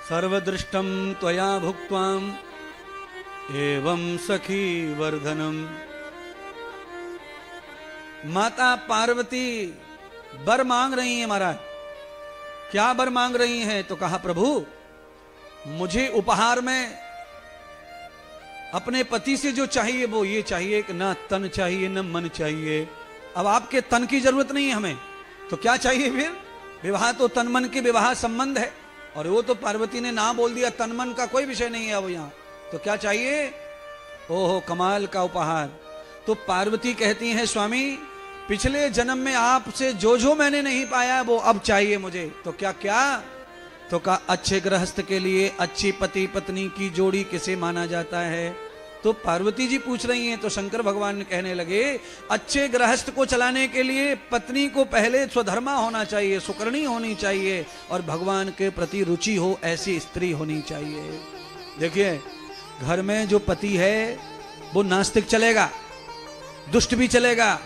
सर्वदृष्टं त्वया भुक्त्वाम् एवं सखी वर्धनम। माता पार्वती वर मांग रही है महाराज। क्या वर मांग रही हैं? तो कहा प्रभु मुझे उपहार में अपने पति से जो चाहिए वो ये चाहिए कि ना तन चाहिए न मन चाहिए। अब आपके तन की जरूरत नहीं है हमें, तो क्या चाहिए फिर? विवाह तो तन मन के विवाह संबंध है, और वो तो पार्वती ने ना बोल दिया, तन मन का कोई विषय नहीं है अब यहाँ। तो क्या चाहिए? ओहो कमाल का उपहार। तो पार्वती कहती हैं स्वामी पिछले जन्म में आपसे जो जो मैंने नहीं पाया वो अब चाहिए मुझे। तो क्या क्या? तो कहा अच्छे गृहस्थ के लिए अच्छी पति पत्नी की जोड़ी किसे माना जाता है? तो पार्वती जी पूछ रही हैं। तो शंकर भगवान कहने लगे अच्छे गृहस्थ को चलाने के लिए पत्नी को पहले स्वधर्मा होना चाहिए, सुकर्णी होनी चाहिए, और भगवान के प्रति रुचि हो ऐसी स्त्री होनी चाहिए। देखिए घर में जो पति है वो नास्तिक चलेगा, दुष्ट भी चलेगा,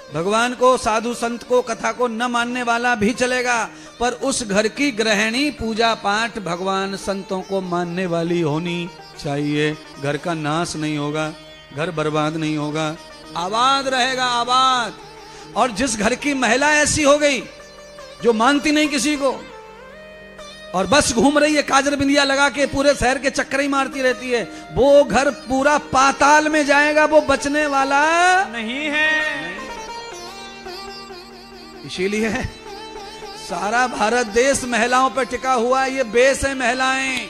भगवान को साधु संत को कथा को न मानने वाला भी चलेगा, पर उस घर की गृहिणी पूजा पाठ भगवान संतों को मानने वाली होनी चाहिए। घर का नाश नहीं होगा, घर बर्बाद नहीं होगा, आबाद रहेगा, आबाद। और जिस घर की महिला ऐसी हो गई जो मानती नहीं किसी को और बस घूम रही है काजल बिंदिया लगा के, पूरे शहर के चक्कर ही मारती रहती है, वो घर पूरा पाताल में जाएगा, वो बचने वाला नहीं है। इसीलिए सारा भारत देश महिलाओं पर टिका हुआ है, ये बेस है महिलाएं।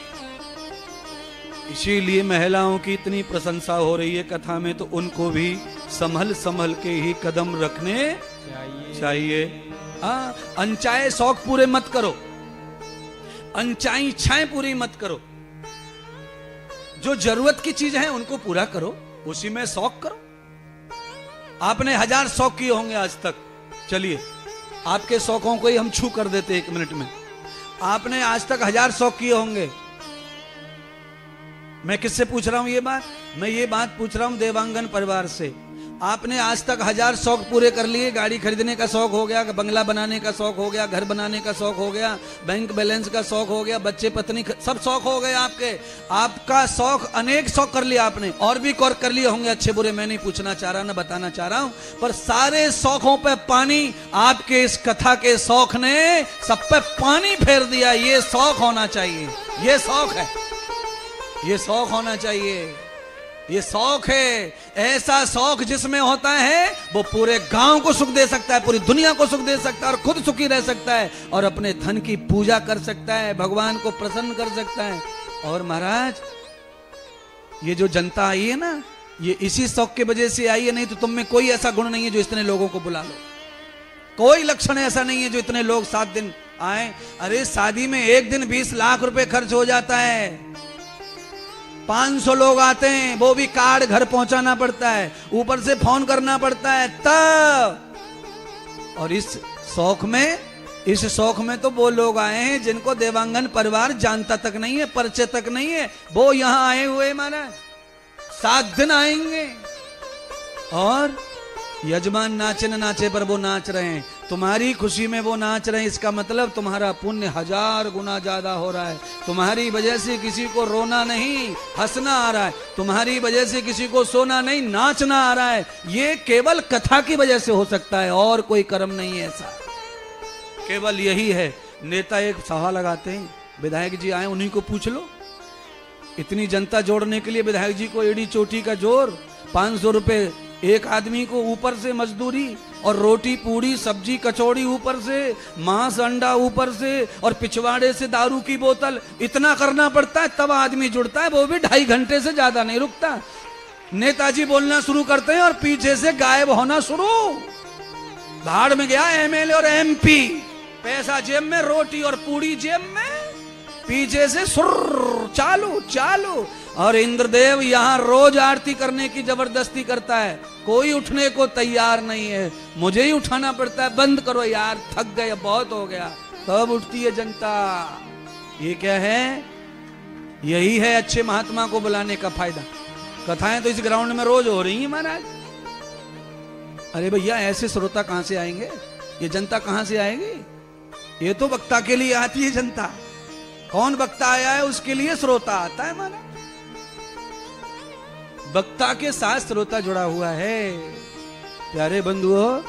इसीलिए महिलाओं की इतनी प्रशंसा हो रही है कथा में, तो उनको भी संभल संभल के ही कदम रखने चाहिए। अनचाहे शौक पूरे मत करो, अनचाही इच्छाएं पूरी मत करो। जो जरूरत की चीज है उनको पूरा करो, उसी में शौक करो। आपने 1000 शौक किए होंगे आज तक, चलिए आपके शौकों को ही हम छू कर देते 1 मिनट में। आपने आज तक 1000 शौक किए होंगे। मैं किससे पूछ रहा हूं ये बात? मैं ये बात पूछ रहा हूं देवांगन परिवार से। आपने आज तक 1000 शौक पूरे कर लिए। गाड़ी खरीदने का शौक हो गया, बंगला बनाने का शौक हो गया, घर बनाने का शौक हो गया, बैंक बैलेंस का शौक हो गया, बच्चे पत्नी सब शौक हो गए आपके। आपका शौक अनेक शौक कर लिया आपने, और भी और कर लिए होंगे अच्छे बुरे, मैं नहीं पूछना चाह रहा, ना बताना चाह रहा हूं, पर सारे शौकों पे पानी आपके इस कथा के शौक ने सब पे पानी फेर दिया। ये शौक होना चाहिए, ये शौक है, ये शौक होना चाहिए, ये शौक है। ऐसा शौक जिसमें होता है वो पूरे गांव को सुख दे सकता है, पूरी दुनिया को सुख दे सकता है, और खुद सुखी रह सकता है, और अपने धन की पूजा कर सकता है, भगवान को प्रसन्न कर सकता है। और महाराज ये जो जनता आई है ना, ये इसी शौक के वजह से आई है, नहीं तो तुम में कोई ऐसा गुण नहीं है जो इतने लोगों को बुला लो। कोई लक्षण ऐसा नहीं है जो इतने लोग 7 दिन आए। अरे शादी में एक दिन 20 लाख रुपए खर्च हो जाता है, 500 लोग आते हैं, वो भी कार्ड घर पहुंचाना पड़ता है, ऊपर से फोन करना पड़ता है तब। और इस शौक में तो वो लोग आए हैं जिनको देवांगन परिवार जानता तक नहीं है, परिचय तक नहीं है, वो यहां आए हुए महाराज 7 दिन आएंगे। और यजमान नाचे न नाचे पर वो नाच रहे हैं, तुम्हारी खुशी में वो नाच रहे हैं, इसका मतलब तुम्हारा पुण्य 1000 गुना ज्यादा हो रहा है। तुम्हारी वजह से किसी को रोना नहीं हंसना आ रहा है, तुम्हारी वजह से किसी को सोना नहीं नाचना आ रहा है। ये केवल कथा की वजह से हो सकता है, और कोई कर्म नहीं है ऐसा, केवल यही है। नेता एक सभा लगाते हैं, विधायक जी आए, उन्हीं को पूछ लो। इतनी जनता जोड़ने के लिए विधायक जी को एड़ी चोटी का जोर, 500 रुपए एक आदमी को, ऊपर से मजदूरी, और रोटी पूड़ी सब्जी कचौड़ी ऊपर से, मांस अंडा ऊपर से, और पिछवाड़े से दारू की बोतल, इतना करना पड़ता है तब आदमी जुड़ता है, वो भी 2.5 घंटे से ज्यादा नहीं रुकता। नेताजी बोलना शुरू करते हैं और पीछे से गायब होना शुरू। भाड़ में गया एमएलए और एमपी, पैसा जेब में, रोटी और पूड़ी जेब में, पीछे से सुर चालू चालू। और इंद्रदेव यहाँ रोज आरती करने की जबरदस्ती करता है, कोई उठने को तैयार नहीं है, मुझे ही उठाना पड़ता है, बंद करो यार, थक गए, बहुत हो गया, तब उठती है जनता। ये क्या है? यही है अच्छे महात्मा को बुलाने का फायदा। कथाएं तो इस ग्राउंड में रोज हो रही है महाराज। अरे भैया ऐसे श्रोता कहां से आएंगे, ये जनता कहां से आएगी? ये तो वक्ता के लिए आती है जनता, कौन वक्ता आया है उसके लिए श्रोता आता है माना। वक्ता के साथ श्रोता जुड़ा हुआ है। प्यारे बंधुओं,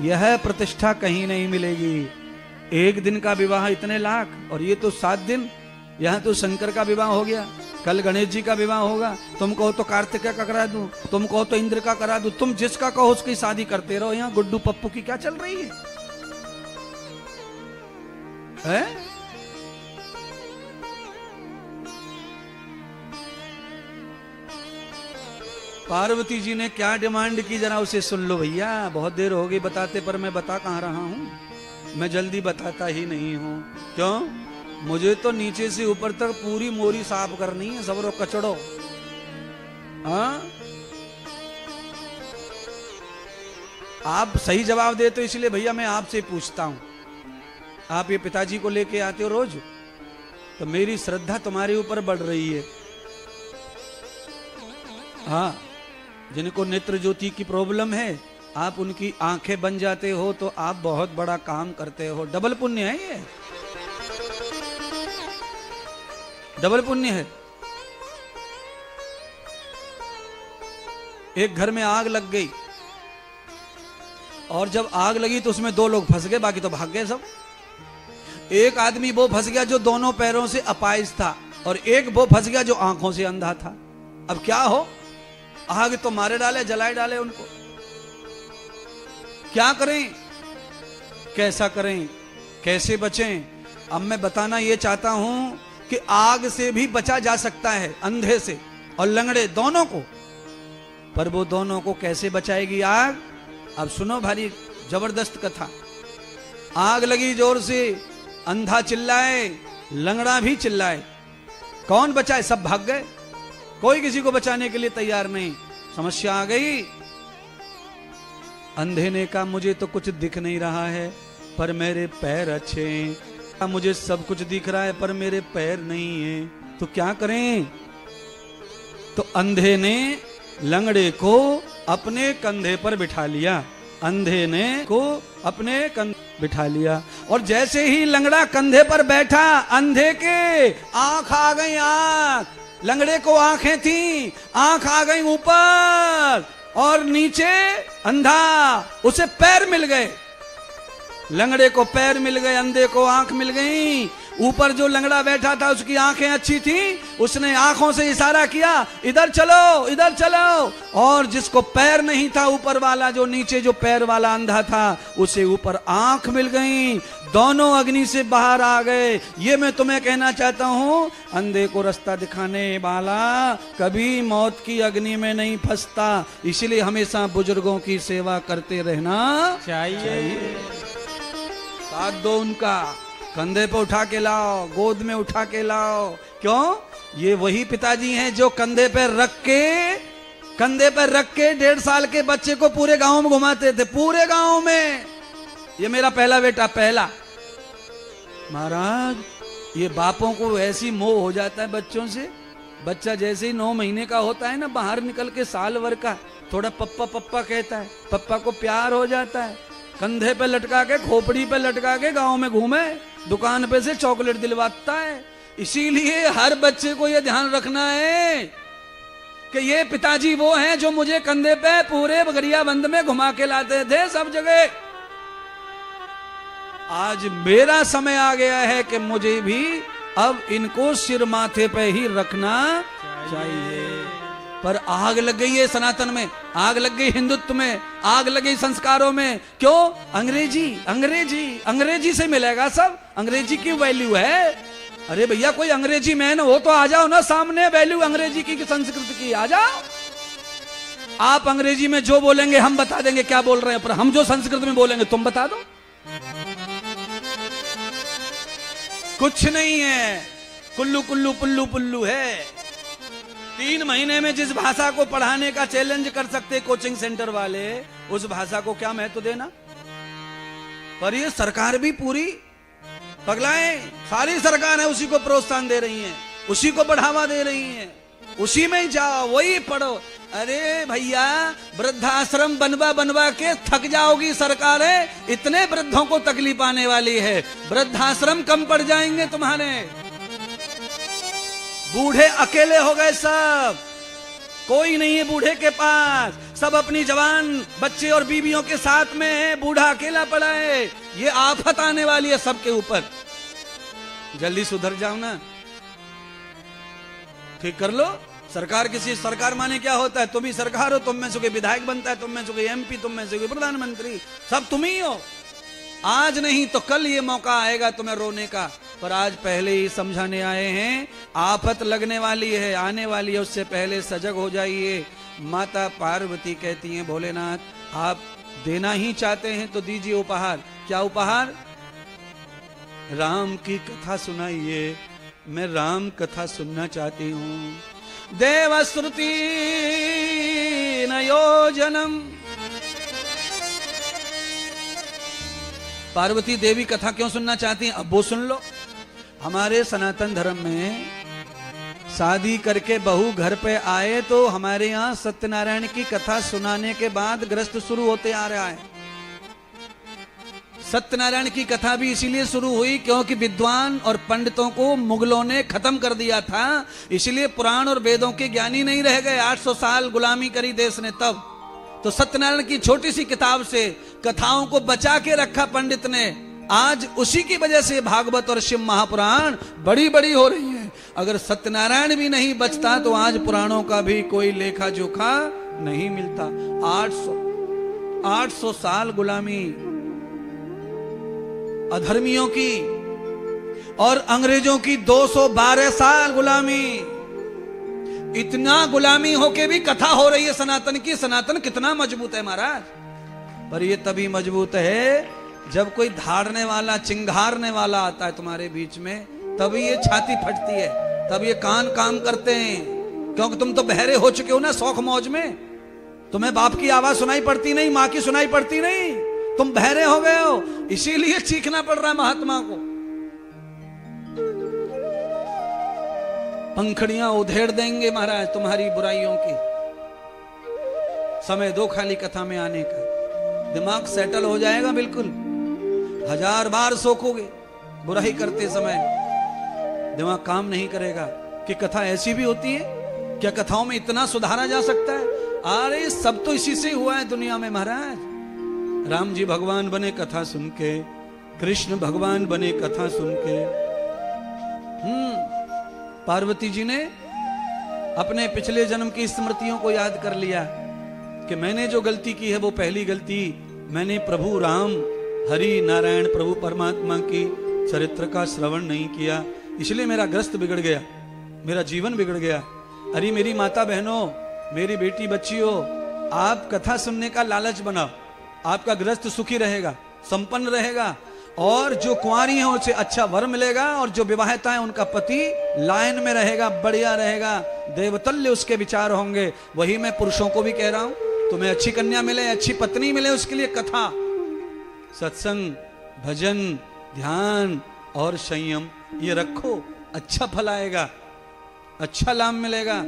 यह प्रतिष्ठा कहीं नहीं मिलेगी। एक दिन का विवाह इतने लाख, और ये तो 7 दिन। यहां तो शंकर का विवाह हो गया, कल गणेश जी का विवाह होगा। तुम कहो तो कार्तिक का करा दूं, तुम कहो तो इंद्र का करा दूं, तुम जिसका कहो उसकी शादी करते रहो। यहाँ गुड्डू पप्पू की क्या चल रही है? पार्वती जी ने क्या डिमांड की, जरा उसे सुन लो भैया। बहुत देर हो गई बताते, पर मैं बता कहां रहा हूं। मैं जल्दी बताता ही नहीं हूं। क्यों? मुझे तो नीचे से ऊपर तक पूरी मोरी साफ करनी है, सबरो कचड़ो। हाँ, आप सही जवाब दे तो इसलिए भैया मैं आपसे पूछता हूं। आप ये पिताजी को लेके आते हो रोज, तो मेरी श्रद्धा तुम्हारे ऊपर बढ़ रही है। हाँ, जिनको नेत्र ज्योति की प्रॉब्लम है, आप उनकी आंखें बन जाते हो तो आप बहुत बड़ा काम करते हो। डबल पुण्य है ये, डबल पुण्य है। एक घर में आग लग गई, और जब आग लगी तो उसमें 2 लोग फंस गए, बाकी तो भाग गए सब। एक आदमी वो फंस गया जो दोनों पैरों से अपाहिज था, और एक वो फंस गया जो आंखों से अंधा था। अब क्या हो? आग तो मारे डाले, जलाए डाले उनको। क्या करें, कैसा करें, कैसे बचें? अब मैं बताना ये चाहता हूं कि आग से भी बचा जा सकता है, अंधे से और लंगड़े दोनों को। पर वो दोनों को कैसे बचाएगी आग? अब सुनो, भारी जबरदस्त कथा। आग लगी जोर से, अंधा चिल्लाए, लंगड़ा भी चिल्लाए। कौन बचाए? सब भाग गए, कोई किसी को बचाने के लिए तैयार नहीं। समस्या आ गई। अंधे ने कहा मुझे तो कुछ दिख नहीं रहा है, पर मेरे पैर अच्छे हैं। मुझे सब कुछ दिख रहा है पर मेरे पैर नहीं है, तो क्या करें? तो अंधे ने लंगड़े को अपने कंधे पर बिठा लिया। अंधे ने को अपने कंधे बिठा लिया, और जैसे ही लंगड़ा कंधे पर बैठा, अंधे के आंख आ गई। आंख, लंगड़े को आंखें थी, आंख आ गई ऊपर, और नीचे अंधा, उसे पैर मिल गए। लंगड़े को पैर मिल गए, अंधे को आंख मिल गई। ऊपर जो लंगड़ा बैठा था उसकी आंखें अच्छी थी, उसने आंखों से इशारा किया, इधर चलो, इधर चलो। और जिसको पैर नहीं था, ऊपर वाला जो नीचे जो पैर वाला अंधा था, उसे ऊपर आंख मिल गई। दोनों अग्नि से बाहर आ गए। ये मैं तुम्हें कहना चाहता हूं, अंधे को रास्ता दिखाने वाला कभी मौत की अग्नि में नहीं फंसता। इसलिए हमेशा बुजुर्गों की सेवा करते रहना चाहिए। साथ दो उनका, कंधे पे उठा के लाओ, गोद में उठा के लाओ। क्यों? ये वही पिताजी हैं जो कंधे पे रख के 1.5 साल के बच्चे को पूरे गांव में घुमाते थे, पूरे गांव में। ये मेरा पहला बेटा, पहला। महाराज, ये बापों को ऐसी मोह हो जाता है बच्चों से। बच्चा जैसे ही 9 महीने का होता है ना, बाहर निकल के साल भर का, थोड़ा पप्पा पप्पा कहता है, पप्पा को प्यार हो जाता है। कंधे पे लटका के, खोपड़ी पे लटका के गांव में घूमे, दुकान पे से चॉकलेट दिलवाता है। इसीलिए हर बच्चे को यह ध्यान रखना है कि ये पिताजी वो हैं जो मुझे कंधे पे पूरे बगरिया बंद में घुमा के लाते थे सब जगह। आज मेरा समय आ गया है कि मुझे भी अब इनको सिर माथे पे ही रखना चाहिए। पर आग लग गई है सनातन में, आग लग गई हिंदुत्व में, आग लग गई संस्कारों में। क्यों? अंग्रेजी, अंग्रेजी, अंग्रेजी से मिलेगा सब। अंग्रेजी की वैल्यू है। अरे भैया, कोई अंग्रेजी मैन हो तो आ जाओ ना सामने, वैल्यू अंग्रेजी की, संस्कृत की, आ जाओ। आप अंग्रेजी में जो बोलेंगे हम बता देंगे क्या बोल रहे हैं, पर हम जो संस्कृत में बोलेंगे तुम बता दो। कुछ नहीं है, कुल्लू कुल्लू पुल्लू पुल्लू है। 3 महीने में जिस भाषा को पढ़ाने का चैलेंज कर सकते कोचिंग सेंटर वाले, उस भाषा को क्या महत्व देना। पर ये सरकार भी पूरी पगलाए, सारी सरकार है उसी को प्रोत्साहन दे रही है, उसी को बढ़ावा दे रही है, उसी में जाओ, वही पढ़ो। अरे भैया, वृद्धाश्रम बनवा बनवा के थक जाओगी सरकारें। इतने वृद्धों को तकलीफ आने वाली है, वृद्धाश्रम कम पड़ जाएंगे तुम्हारे। बूढ़े अकेले हो गए सब, कोई नहीं है बूढ़े के पास, सब अपनी जवान बच्चे और बीवियों के साथ में है, बूढ़ा अकेला पड़ा है। ये आफत आने वाली है सबके ऊपर, जल्दी सुधर जाओ ना, ठीक कर लो। सरकार किसी सरकार माने क्या होता है, तुम ही सरकार हो, तुम में से कोई विधायक बनता है, तुम में से कोई एमपी, तुम में से कोई प्रधानमंत्री, सब तुम ही हो। आज नहीं तो कल ये मौका आएगा तुम्हें रोने का, पर आज पहले ही समझाने आए हैं, आफत लगने वाली है, आने वाली है, उससे पहले सजग हो जाइए। माता पार्वती कहती हैं भोलेनाथ आप देना ही चाहते हैं तो दीजिए उपहार। क्या उपहार? राम की कथा सुनाइए, मैं राम कथा सुनना चाहती हूं। देवश्रुति नयोजनम, पार्वती देवी कथा क्यों सुनना चाहती हैं? अब वो सुन लो। हमारे सनातन धर्म में शादी करके बहू घर पे आए तो हमारे यहाँ सत्यनारायण की कथा सुनाने के बाद गृहस्थ शुरू होते आ रहा है। सत्यनारायण की कथा भी इसीलिए शुरू हुई क्योंकि विद्वान और पंडितों को मुगलों ने खत्म कर दिया था, इसलिए पुराण और वेदों के ज्ञानी नहीं रह गए। 800 साल गुलामी करी देश ने, तब तो सत्यनारायण की छोटी सी किताब से कथाओं को बचा के रखा पंडित ने। आज उसी की वजह से भागवत और शिव महापुराण बड़ी बड़ी हो रही है। अगर सत्यनारायण भी नहीं बचता तो आज पुराणों का भी कोई लेखा जोखा नहीं मिलता। 800 साल गुलामी अधर्मियों की और अंग्रेजों की 212 साल गुलामी। इतना गुलामी होके भी कथा हो रही है सनातन की। सनातन कितना मजबूत है महाराज, पर ये तभी मजबूत है जब कोई धाड़ने वाला चिंघारने वाला आता है तुम्हारे बीच में, तभी ये छाती फटती है, तब ये कान काम करते हैं। क्योंकि तुम तो बहरे हो चुके हो ना शौक मौज में, तुम्हें बाप की आवाज सुनाई पड़ती नहीं, माँ की सुनाई पड़ती नहीं, तुम बहरे हो गए हो, इसीलिए चीखना पड़ रहा है महात्मा को। पंखड़ियां उधेड़ देंगे महाराज तुम्हारी बुराइयों की। समय दो खाली कथा में आने का, दिमाग सेटल हो जाएगा बिल्कुल। 1000 बार सोकोगे बुराई करते समय, दिमाग काम नहीं करेगा कि कथा ऐसी भी होती है, क्या कथाओं में इतना सुधारा जा सकता है? अरे सब तो इसी से हुआ है दुनिया में महाराज। राम जी भगवान बने कथा सुन के, कृष्ण भगवान बने कथा सुन के। पार्वती जी ने अपने पिछले जन्म की स्मृतियों को याद कर लिया कि मैंने जो गलती की है वो पहली गलती, मैंने प्रभु राम हरि नारायण प्रभु परमात्मा की चरित्र का श्रवण नहीं किया, इसलिए मेरा ग्रस्त बिगड़ गया, मेरा जीवन बिगड़ गया। अरे मेरी माता बहनों, मेरी बेटी बच्चियों, आप कथा सुनने का लालच बनाओ, आपका ग्रस्त सुखी रहेगा, संपन्न रहेगा, और जो कुंवारी हैं उसे अच्छा वर मिलेगा, और जो विवाहिता है उनका पति लाइन में रहेगा, बढ़िया रहेगा, देवतल्य उसके विचार होंगे। वही मैं पुरुषों को भी कह रहा हूं, तुम्हें अच्छी कन्या मिले, अच्छी पत्नी मिले, उसके लिए कथा, सत्संग, भजन, ध्यान और संयम ये रखो, अच्छा फल आएगा, अच्छा लाभ मिलेगा।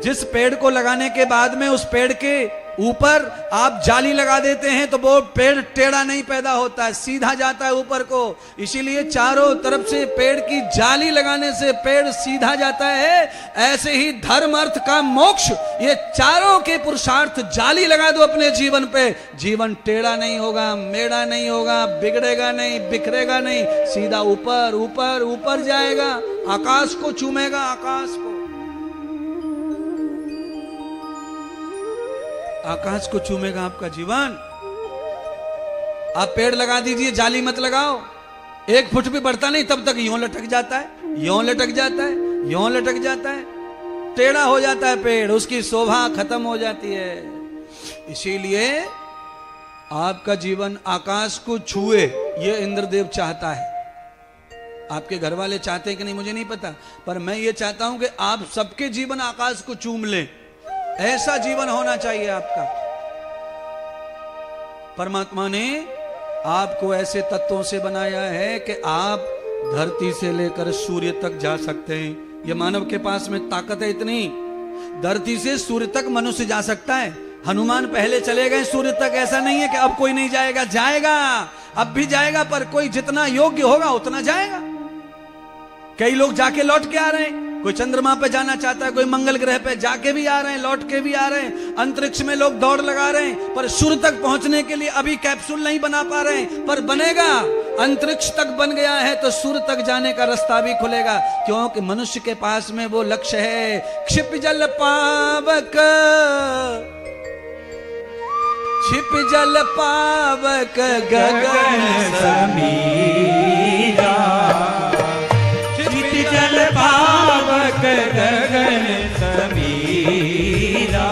जिस पेड़ को लगाने के बाद में उस पेड़ के ऊपर आप जाली लगा देते हैं तो वो पेड़ टेढ़ा नहीं पैदा होता है, सीधा जाता है ऊपर को। इसीलिए चारों तरफ से पेड़ की जाली लगाने से पेड़ सीधा जाता है। ऐसे ही धर्म अर्थ का मोक्ष, ये चारों के पुरुषार्थ जाली लगा दो अपने जीवन पे, जीवन टेढ़ा नहीं होगा, मेढ़ा नहीं होगा, बिगड़ेगा नहीं, बिखरेगा नहीं, सीधा ऊपर ऊपर ऊपर जाएगा, आकाश को चूमेगा, आकाश को, आकाश को चूमेगा आपका जीवन। आप पेड़ लगा दीजिए, जाली मत लगाओ, 1 फुट भी बढ़ता नहीं, तब तक यूं लटक जाता है, यूं लटक जाता है, यूं लटक जाता है, टेढ़ा हो जाता है पेड़, उसकी शोभा खत्म हो जाती है। इसीलिए आपका जीवन आकाश को छुए, ये इंद्रदेव चाहता है। आपके घर वाले चाहते हैं कि नहीं मुझे नहीं पता, पर मैं ये चाहता हूं कि आप सबके जीवन आकाश को चूम लें, ऐसा जीवन होना चाहिए आपका। परमात्मा ने आपको ऐसे तत्वों से बनाया है कि आप धरती से लेकर सूर्य तक जा सकते हैं। ये मानव के पास में ताकत है इतनी, धरती से सूर्य तक मनुष्य जा सकता है। हनुमान पहले चले गए सूर्य तक, ऐसा नहीं है कि अब कोई नहीं जाएगा, जाएगा, अब भी जाएगा, पर कोई जितना योग्य होगा उतना जाएगा। कई लोग जाके लौट के आ रहे हैं, कोई चंद्रमा पे जाना चाहता है, कोई मंगल ग्रह पे जाके भी आ रहे हैं, लौट के भी आ रहे हैं। अंतरिक्ष में लोग दौड़ लगा रहे हैं, पर सूर्य तक पहुंचने के लिए अभी कैप्सूल नहीं बना पा रहे हैं, पर बनेगा। अंतरिक्ष तक बन गया है तो सूर्य तक जाने का रास्ता भी खुलेगा, क्योंकि मनुष्य के पास में वो लक्ष्य है। क्षिप जल पावक, छिप जल पावक गगन समीरा, छिप जल पावक गगन समीरा,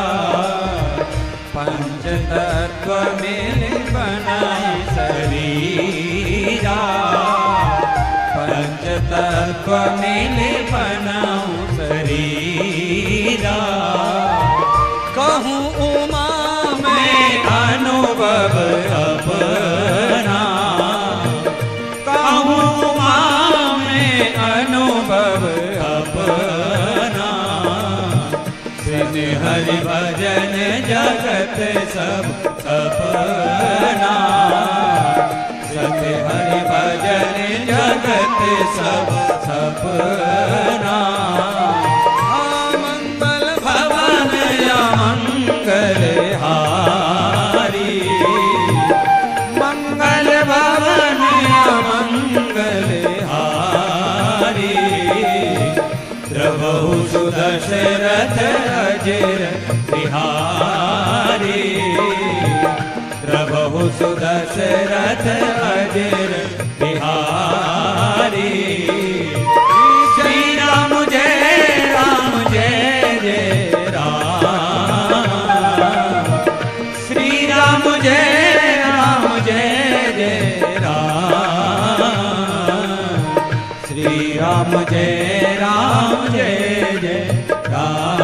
पंच तत्व मिल बनाए शरीरा, पंच तत्व मिल बनाऊं शरीरा। कहूँ उमा अनुभव अपना, कहूँ माँ में अनुभव अपना, सिन हरि भजन जगत सब सपना, सिन हरि भजन जगत सब सपना। मंगल भवन या मंगल मंगल भवन मंगल हारी, द्रवहु सुदशरथ अजर बिहारी, द्रवहु सुदशरथ अजर बिहारी। श्री राम जय जय राम, श्री राम जय जय राम, श्री राम जय जय राम,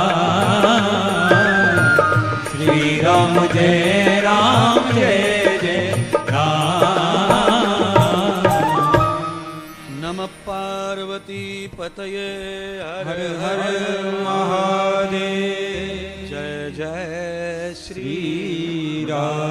श्री राम जय जय राम। नमः पार्वती पतये हर हर महादेव। जय जय श्री श्री राम।